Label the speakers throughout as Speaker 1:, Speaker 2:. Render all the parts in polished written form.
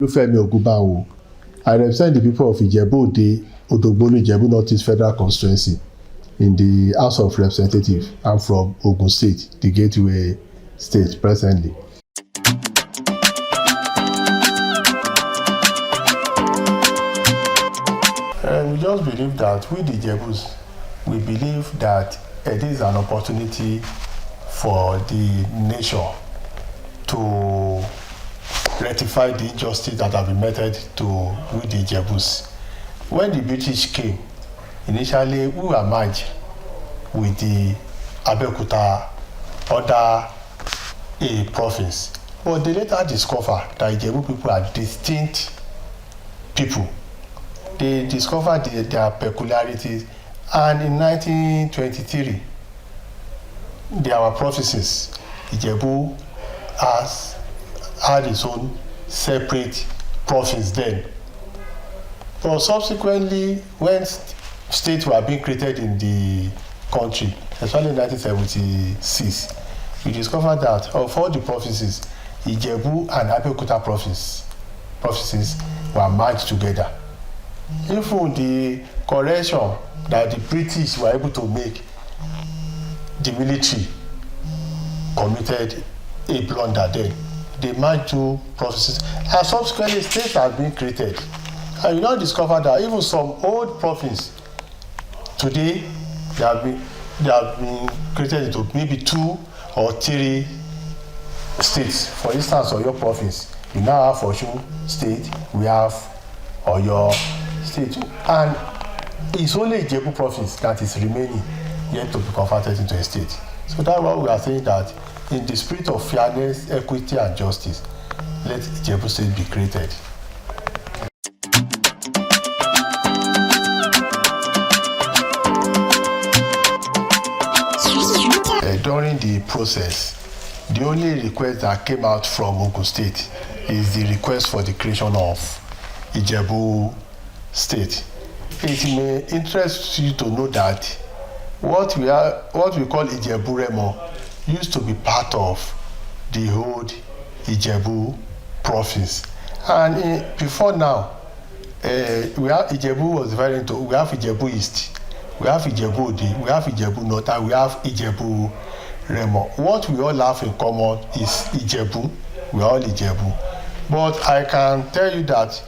Speaker 1: Femi Ogunbanwo. I represent the people of Ijebu, Odogbolu, Ijebu Northeast Federal Constituency in the House of Representatives. I'm from Ogun State, the Gateway State presently. We just believe that with the Ijebus, we believe that it is an opportunity for the nation to rectify the injustice that have been meted to with the Ijebus. When the British came, initially we were merged with the Abeokuta under a province, but they later discovered that Ijebu people are distinct people. They discovered their peculiarities, and in 1923, our provinces, Ijebu had its own separate province then. But subsequently, when states were being created in the country, especially in 1976, we discovered that of all the provinces, Ijebu and Abeokuta provinces were merged together. Even the correction that the British were able to make, the military committed a blunder then. They merged two provinces, and subsequently states have been created. And you now discover that even some old provinces today they have been created into maybe 2 or 3 states. For instance, Oyo province, we now have Osun state, we have Oyo state, and it's only Ijebu province that is remaining yet to be converted into a state. So that's why we are saying that in the spirit of fairness, equity, and justice, let Ijebu state be created. During the process, the only request that came out from Ogun State is the request for the creation of Ijebu State. It may interest you to know that what we call Ijebu Remo used to be part of the old Ijebu province, and before now, Ijebu was divided into, we have Ijebu East, we have Ijebu Ode, we have Ijebu North, and we have Ijebu Remo. What we all have in common is Ijebu. We are all Ijebu. But I can tell you that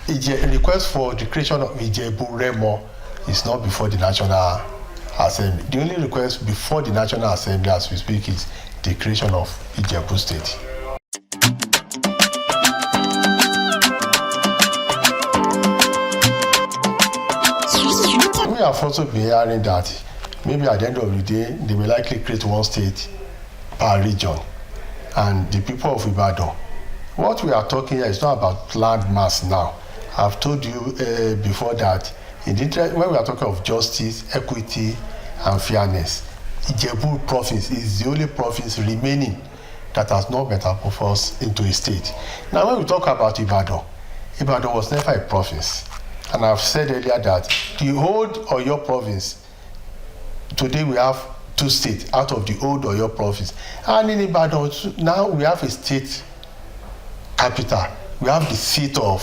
Speaker 1: request for the creation of Ijebu Remo is not before the National Assembly. The only request before the National Assembly as we speak is the creation of Ijebu State. We have also been hearing that maybe at the end of the day, they will likely create one state per region, and the people of Ibadan. What we are talking here is not about land mass now. I've told you before that when we are talking of justice, equity, and fairness, Ijebu province is the only province remaining that has not metamorphosed into a state. Now, when we talk about Ibadan was never a province. And I've said earlier that the old Oyo province, today we have 2 states out of the old Oyo province. And in Ibadan, now we have a state capital. We have the seat of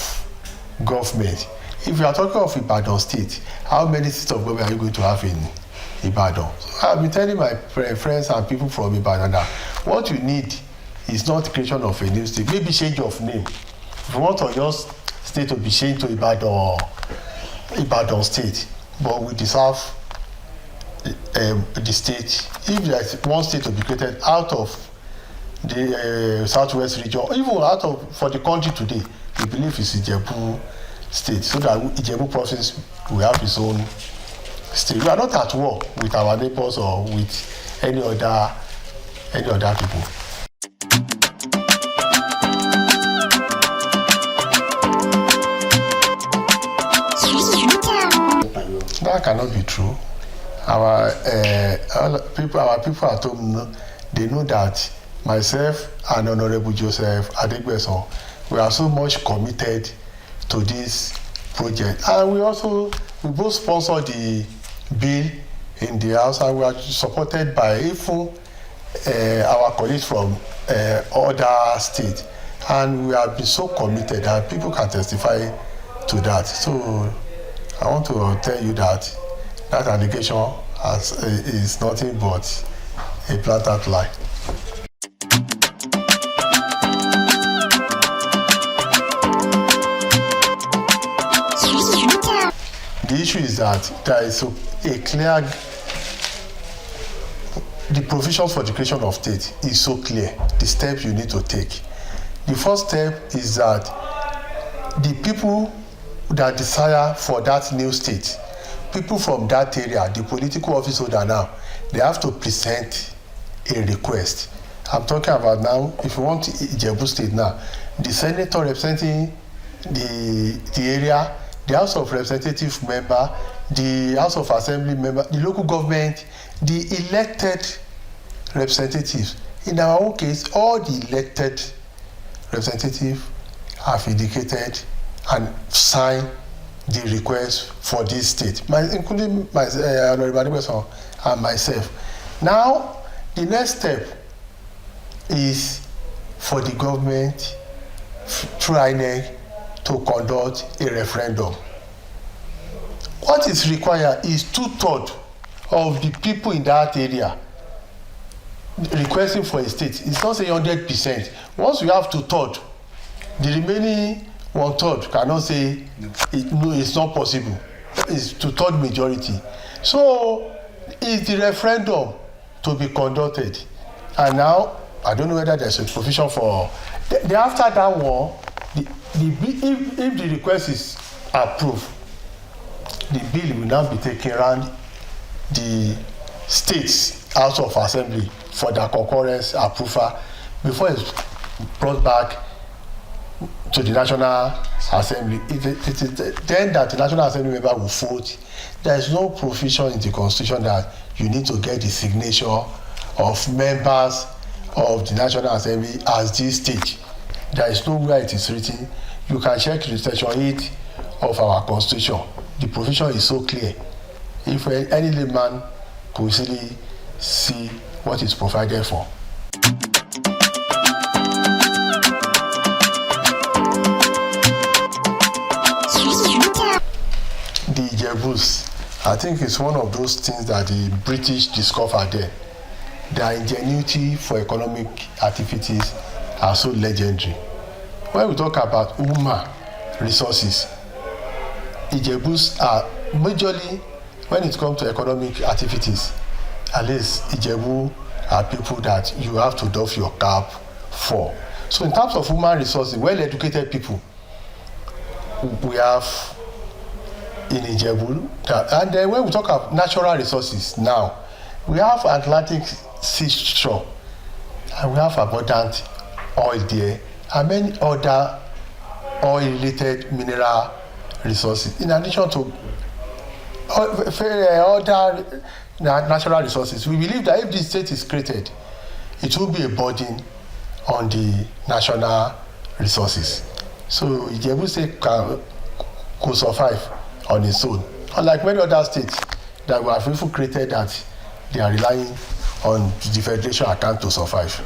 Speaker 1: government. If you are talking of Ibadan state, how many seats of government are you going to have in Ibadan? So I've been telling my friends and people from Ibadan that what you need is not the creation of a new state, maybe change of name. If you want Oyo state to be changed to Ibadan state, but we deserve the state. If there is one state to be created out of the southwest region, even for the country today, we believe it's Ijebu state, so that Ijebu province will have its own state. We are not at war with our neighbors or with any other people. That cannot be true. Our people at home, they know that myself and Honorable Joseph Adegbeson, we are so much committed to this project, and we both sponsor the bill in the House, and we are supported by even our colleagues from other states. And we have been so committed that people can testify to that. So I want to tell you that that allegation is nothing but a blatant lie. The issue is that there is a clear, the provisions for the creation of state is so clear, the steps you need to take. The first step is that the people that desire for that new state, people from that area, the political office holder now, they have to present a request. I'm talking about now, if you want Ijebu state now, the senator representing the area, the House of Representative member, the House of Assembly member, the local government, the elected representatives. In our own case, all the elected representatives have indicated and signed the request for this state, including Honorable and myself. Now, the next step is for the government through INEC to conduct a referendum. What is required is 2/3 of the people in that area requesting for a state. It's not saying 100%. Once you have 2/3, the remaining 1/3 cannot say no, it's not possible. It's 2/3 majority. So is the referendum to be conducted? And now I don't know whether there's a provision for after that one. If the request is approved, the bill will now be taken around the states House of Assembly for their concurrence approval before it's brought back to the National Assembly. It is then that the National Assembly member will vote. There is no provision in the Constitution that you need to get the signature of members of the National Assembly at this stage. There is nowhere it is written. You can check the section 8 of our Constitution. The provision is so clear. If any layman could easily see what is provided for. The Ijebus, I think it's one of those things that the British discovered there. Their ingenuity for economic activities are so legendary. When we talk about human resources, Ijebus are majorly, when it comes to economic activities, at least Ijebu are people that you have to doff your cap for. So in terms of human resources, well-educated people, we have in Ijebu. And then when we talk about natural resources now, we have Atlantic seashore, and we have abundant oil there, and many other oil-related mineral resources, in addition to other natural resources. We believe that if this state is created, it will be a burden on the national resources. So Ijebu State could survive on its own, unlike many other states that we have even created that they are relying on the federation account to survive.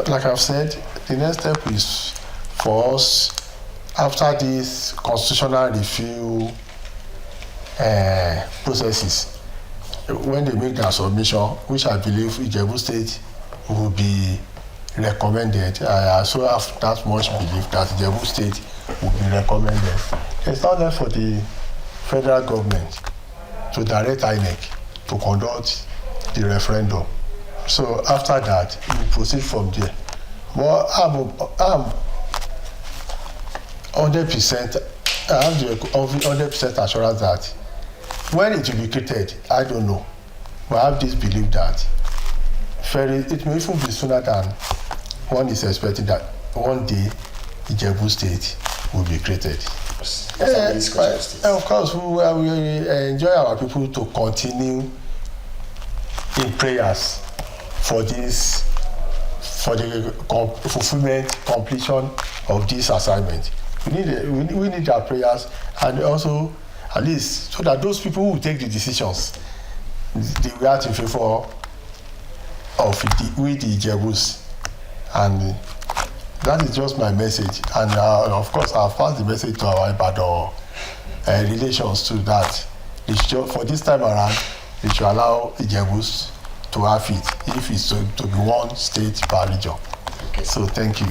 Speaker 1: Like I've said, the next step is for us, after this constitutional review processes, when they make their submission, which I believe Ijebu State will be recommended. I also have that much belief that Ijebu State will be recommended. It's not there for the federal government to direct INEC to conduct the referendum. So after that, we proceed from there. But I'm 100%, I have the 100% assurance that when it will be created, I don't know. But I have this belief that it may even be sooner than one is expecting, that one day Ijebu State will be created. Of course, we enjoy our people to continue in prayers for this, for the fulfillment, completion of this assignment. We need our prayers, and also at least so that those people who take the decisions, they will act in favor with the Ijebus, and that is just my message. And of course, I've passed the message to our Ibadan relations to that. For this time around, they should allow Ijebus to have it if it's to be one state per region.
Speaker 2: Okay.
Speaker 1: So thank you.